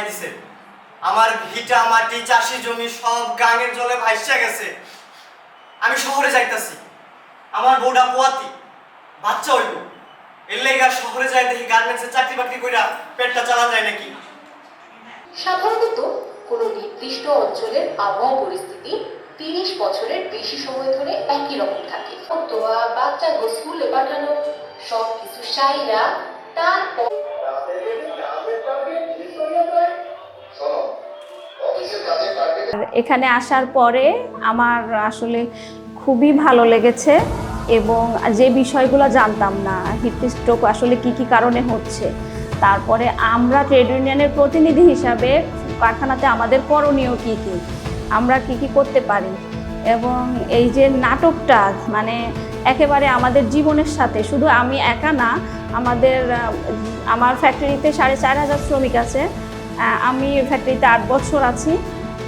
দিছে। আমার ভিটা মাটি চাষি জমি সব গাঙের জলে ভাইসা গেছে। আমি শহরে যাইতাছি, আমার বউটা পোয়াতি, বাচ্চা হইব, এর লেগা শহরে যাই দেখি গার্মেন্টসে চাকরি বাকরি কইরা পেটটা চালা যায় নাকি। সাধারণত কোনো নির্দিষ্ট অঞ্চলের আবহাওয়া পরিস্থিতি 30 বছরের বেশি সময় ধরে একই রকম থাকে। অথবা বাচ্চা স্কুলে পাঠানো সব কিছু সাইরা তারপর এখানে আসার পরে আমার আসলে খুবই ভালো লেগেছে এবং যে বিষয়গুলো জানতাম না, হিটস্ট্রোক আসলে কি কারণে হচ্ছে, তারপরে আমরা ট্রেড ইউনিয়নের প্রতিনিধি হিসাবে কারখানাতে আমাদের করণীয় কী আমরা কি করতে পারি, এবং এই যে নাটকটা মানে একেবারে আমাদের জীবনের সাথে, শুধু আমি একা না, আমার ফ্যাক্টরিতে 4500 শ্রমিক আছে, আমি ফ্যাক্টরিতে 8 বছর আছি,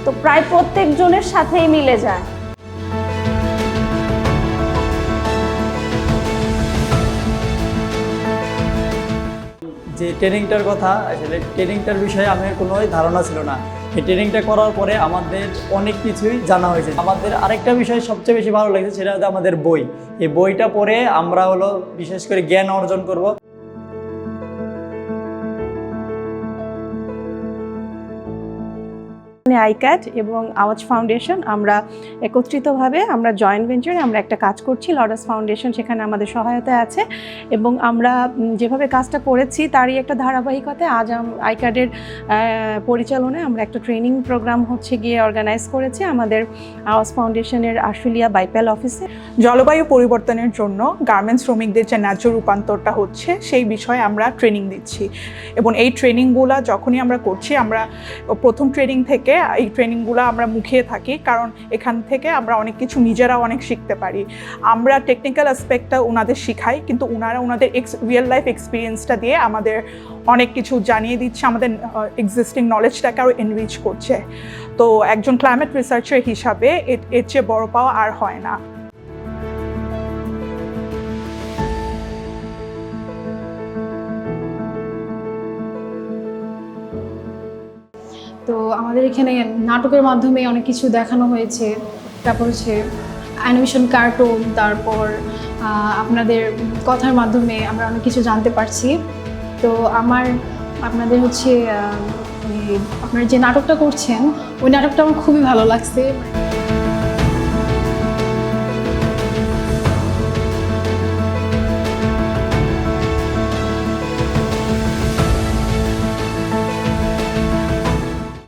তো প্রায় প্রত্যেকজনের সাথেই মিলে যায়। যে ট্রেনিংটার কথা, আসলে ট্রেনিংটার বিষয়ে আমার কোনো ধারণা ছিল না। এই ট্রেনিংটা করার পরে আমাদের অনেক কিছুই জানা হয়েছে। আমাদের আরেকটা বিষয় সবচেয়ে বেশি ভালো লেগেছে, সেটা হচ্ছে আমাদের বই। এই বইটা পড়ে আমরা বিশেষ করে জ্ঞান অর্জন করব। আইক্যাট এবং আওয়াজ ফাউন্ডেশন আমরা একত্রিতভাবে আমরা জয়েন্ট ভেঞ্চারে আমরা একটা কাজ করছি। লর্ডস ফাউন্ডেশন সেখানে আমাদের সহায়তা আছে এবং আমরা যেভাবে কাজটা করেছি তারই একটা ধারাবাহিকতায় আজ আইক্যাটের পরিচালনায় আমরা একটা ট্রেনিং প্রোগ্রাম গিয়ে অর্গানাইজ করেছি আমাদের আওয়াজ ফাউন্ডেশনের আশুলিয়া বাইপ্যাল অফিসে। জলবায়ু পরিবর্তনের জন্য গার্মেন্টস শ্রমিকদের যে ন্যায্য রূপান্তরটা হচ্ছে সেই বিষয়ে আমরা ট্রেনিং দিচ্ছি এবং এই ট্রেনিংগুলো যখনই আমরা করছি, আমরা প্রথম ট্রেনিং থেকে এই ট্রেনিংগুলো আমরা মুখিয়ে থাকি, কারণ এখান থেকে আমরা অনেক কিছু নিজেরাও অনেক শিখতে পারি। আমরা টেকনিক্যাল অ্যাসপেক্টটা ওনাদের শিখাই, কিন্তু ওনারা ওনাদের রিয়েল লাইফ এক্সপিরিয়েন্সটা দিয়ে আমাদের অনেক কিছু জানিয়ে দিচ্ছে, আমাদের এক্সিস্টিং নলেজটাকে আরও এনরিচ করছে। তো একজন ক্লাইমেট রিসার্চার হিসাবে এর চেয়ে বড় পাওয়া আর হয় না। তো আমাদের এখানে নাটকের মাধ্যমে অনেক কিছু দেখানো হয়েছে, তারপর অ্যানিমেশন কার্টুন, তারপর আপনাদের কথার মাধ্যমে আমরা অনেক কিছু জানতে পারছি। তো আপনাদের আপনারা যে নাটকটা করছেন ওই নাটকটা আমার খুবই ভালো লাগছে।